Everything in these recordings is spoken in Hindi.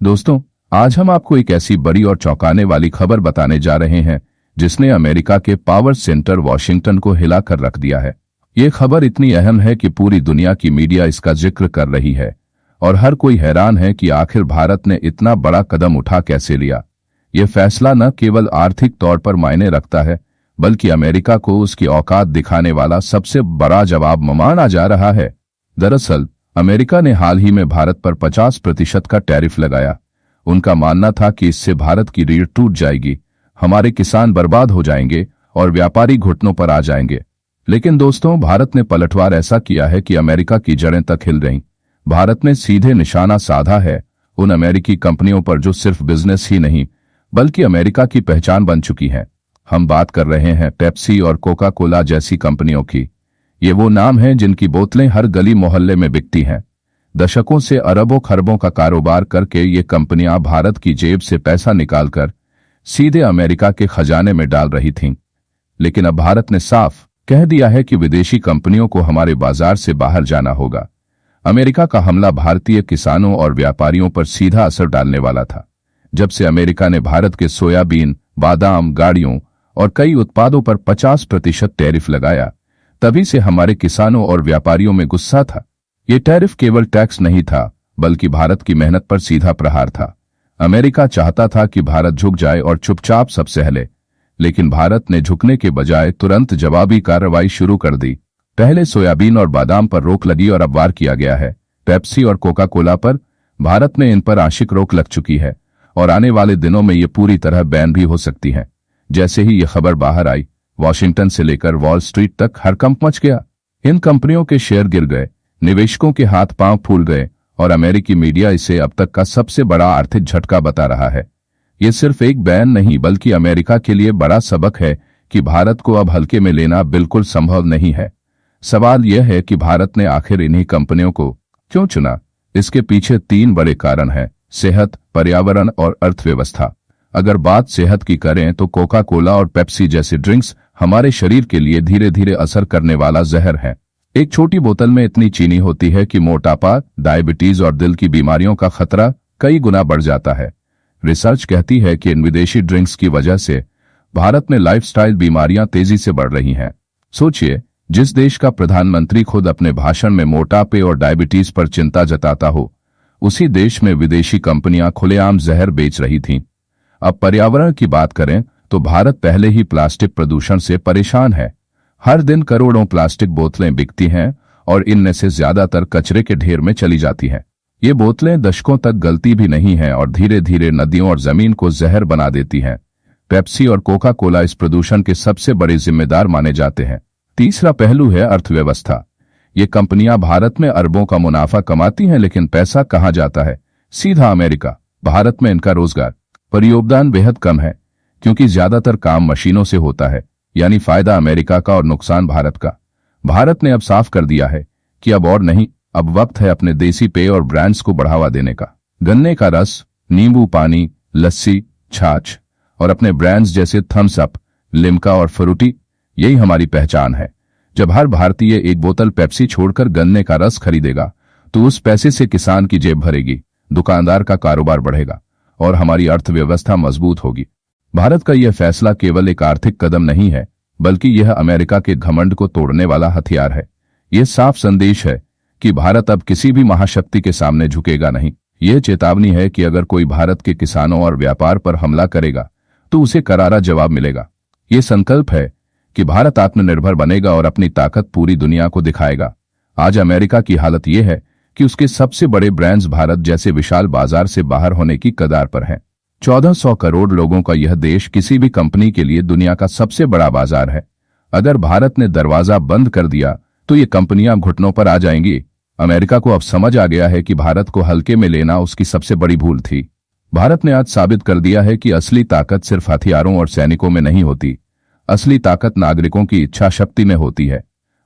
दोस्तों, आज हम आपको एक ऐसी बड़ी और चौंकाने वाली खबर बताने जा रहे हैं जिसने अमेरिका के पावर सेंटर वॉशिंगटन को हिलाकर रख दिया है। ये खबर इतनी अहम है कि पूरी दुनिया की मीडिया इसका जिक्र कर रही है और हर कोई हैरान है कि आखिर भारत ने इतना बड़ा कदम उठा कैसे लिया। ये फैसला न केवल आर्थिक तौर पर मायने रखता है, बल्कि अमेरिका को उसकी औकात दिखाने वाला सबसे बड़ा जवाब माना जा रहा है। दरअसल अमेरिका ने हाल ही में भारत पर 50% का टैरिफ लगाया। उनका मानना था कि इससे भारत की रीढ़ टूट जाएगी, हमारे किसान बर्बाद हो जाएंगे और व्यापारी घुटनों पर आ जाएंगे। लेकिन दोस्तों, भारत ने पलटवार ऐसा किया है कि अमेरिका की जड़ें तक हिल रहीं। भारत ने सीधे निशाना साधा है उन अमेरिकी कंपनियों पर जो सिर्फ बिजनेस ही नहीं बल्कि अमेरिका की पहचान बन चुकी हैं। हम बात कर रहे हैं पेप्सी और कोका कोला जैसी कंपनियों की। ये वो नाम हैं जिनकी बोतलें हर गली मोहल्ले में बिकती हैं। दशकों से अरबों खरबों का कारोबार करके ये कंपनियां भारत की जेब से पैसा निकालकर सीधे अमेरिका के खजाने में डाल रही थीं। लेकिन अब भारत ने साफ कह दिया है कि विदेशी कंपनियों को हमारे बाजार से बाहर जाना होगा। अमेरिका का हमला भारतीय किसानों और व्यापारियों पर सीधा असर डालने वाला था। जब से अमेरिका ने भारत के सोयाबीन, बादाम, गाड़ियों और कई उत्पादों पर 50% टैरिफ लगाया, तभी से हमारे किसानों और व्यापारियों में गुस्सा था। ये टैरिफ केवल टैक्स नहीं था, बल्कि भारत की मेहनत पर सीधा प्रहार था। अमेरिका चाहता था कि भारत झुक जाए और चुपचाप सब सह ले, लेकिन भारत ने झुकने के बजाय तुरंत जवाबी कार्रवाई शुरू कर दी। पहले सोयाबीन और बादाम पर रोक लगी और अब वार किया गया है। पेप्सी और कोका कोला पर भारत में इन पर आंशिक रोक लग चुकी है और आने वाले दिनों में ये पूरी तरह बैन भी हो सकती है। जैसे ही ये खबर बाहर आई, वॉशिंगटन से लेकर वॉल स्ट्रीट तक हड़कंप मच गया। इन कंपनियों के शेयर गिर गए, निवेशकों के हाथ पांव फूल गए और अमेरिकी मीडिया इसे अब तक का सबसे बड़ा आर्थिक झटका बता रहा है। ये सिर्फ एक बैन नहीं बल्कि अमेरिका के लिए बड़ा सबक है कि भारत को अब हल्के में लेना बिल्कुल संभव नहीं है। सवाल यह है कि भारत ने आखिर इन्हीं कंपनियों को क्यों चुना। इसके पीछे 3 बड़े कारण हैं: सेहत, पर्यावरण और अर्थव्यवस्था। अगर बात सेहत की करें तो कोका कोला और पेप्सी जैसे ड्रिंक्स हमारे शरीर के लिए धीरे धीरे असर करने वाला जहर है। एक छोटी बोतल में इतनी चीनी होती है कि मोटापा, डायबिटीज और दिल की बीमारियों का खतरा कई गुना बढ़ जाता है। रिसर्च कहती है कि इन विदेशी ड्रिंक्स की वजह से भारत में लाइफस्टाइल बीमारियां तेजी से बढ़ रही हैं। सोचिए, जिस देश का प्रधानमंत्री खुद अपने भाषण में मोटापे और डायबिटीज पर चिंता जताता हो, उसी देश में विदेशी कंपनियां खुलेआम जहर बेच रही थीं। अब पर्यावरण की बात करें तो भारत पहले ही प्लास्टिक प्रदूषण से परेशान है। हर दिन करोड़ों प्लास्टिक बोतलें बिकती हैं और इनमें से ज्यादातर कचरे के ढेर में चली जाती हैं। ये बोतलें दशकों तक गलती भी नहीं हैं और धीरे धीरे नदियों और जमीन को जहर बना देती हैं। पेप्सी और कोका कोला इस प्रदूषण के सबसे बड़े जिम्मेदार माने जाते हैं। तीसरा पहलू है अर्थव्यवस्था। ये कंपनियां भारत में अरबों का मुनाफा कमाती हैं, लेकिन पैसा कहां जाता है? सीधा अमेरिका। भारत में इनका रोजगार पर योगदान बेहद कम है, क्योंकि ज्यादातर काम मशीनों से होता है। यानी फायदा अमेरिका का और नुकसान भारत का। भारत ने अब साफ कर दिया है कि अब और नहीं, अब वक्त है अपने देसी पेय और ब्रांड्स को बढ़ावा देने का। गन्ने का रस, नींबू पानी, लस्सी, छाछ और अपने ब्रांड्स जैसे थम्स अप, लिम्का और फ्रूटी, यही हमारी पहचान है। जब हर भारतीय एक बोतल पेप्सी छोड़कर गन्ने का रस खरीदेगा तो उस पैसे से किसान की जेब भरेगी, दुकानदार का कारोबार बढ़ेगा और हमारी अर्थव्यवस्था मजबूत होगी। भारत का यह फैसला केवल एक आर्थिक कदम नहीं है, बल्कि यह अमेरिका के घमंड को तोड़ने वाला हथियार है। यह साफ संदेश है कि भारत अब किसी भी महाशक्ति के सामने झुकेगा नहीं। यह चेतावनी है कि अगर कोई भारत के किसानों और व्यापार पर हमला करेगा तो उसे करारा जवाब मिलेगा। ये संकल्प है कि भारत आत्मनिर्भर बनेगा और अपनी ताकत पूरी दुनिया को दिखाएगा। आज अमेरिका की हालत यह है कि उसके सबसे बड़े ब्रांड्स भारत जैसे विशाल बाजार से बाहर होने की कगार पर हैं। 1400 करोड़ लोगों का यह देश किसी भी कंपनी के लिए दुनिया का सबसे बड़ा बाजार है। अगर भारत ने दरवाजा बंद कर दिया तो ये कंपनियां घुटनों पर आ जाएंगी। अमेरिका को अब समझ आ गया है कि भारत को हल्के में लेना उसकी सबसे बड़ी भूल थी। भारत ने आज साबित कर दिया है कि असली ताकत सिर्फ हथियारों और सैनिकों में नहीं होती, असली ताकत नागरिकों की इच्छा शक्ति में होती है।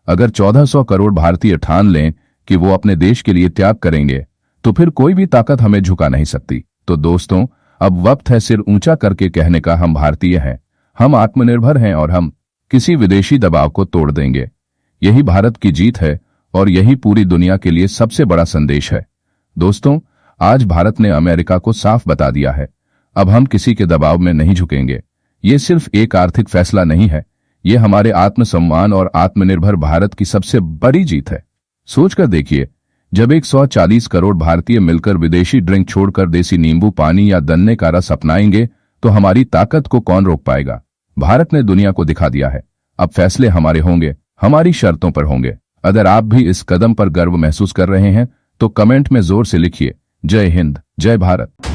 अगर 1400 करोड़ भारतीय ठान लें कि वो अपने देश के लिए त्याग करेंगे, तो फिर कोई भी ताकत हमें झुका नहीं सकती। तो दोस्तों, अब वक्त है सिर ऊंचा करके कहने का, हम भारतीय हैं, हम आत्मनिर्भर हैं और हम किसी विदेशी दबाव को तोड़ देंगे। यही भारत की जीत है और यही पूरी दुनिया के लिए सबसे बड़ा संदेश है। दोस्तों, आज भारत ने अमेरिका को साफ बता दिया है, अब हम किसी के दबाव में नहीं झुकेंगे। ये सिर्फ एक आर्थिक फैसला नहीं है, ये हमारे आत्मसम्मान और आत्मनिर्भर भारत की सबसे बड़ी जीत है। सोचकर देखिए, जब 140 करोड़ भारतीय मिलकर विदेशी ड्रिंक छोड़कर देसी नींबू पानी या गन्ने का रस अपनाएंगे तो हमारी ताकत को कौन रोक पाएगा। भारत ने दुनिया को दिखा दिया है, अब फैसले हमारे होंगे, हमारी शर्तों पर होंगे। अगर आप भी इस कदम पर गर्व महसूस कर रहे हैं तो कमेंट में जोर से लिखिए, जय हिंद, जय भारत।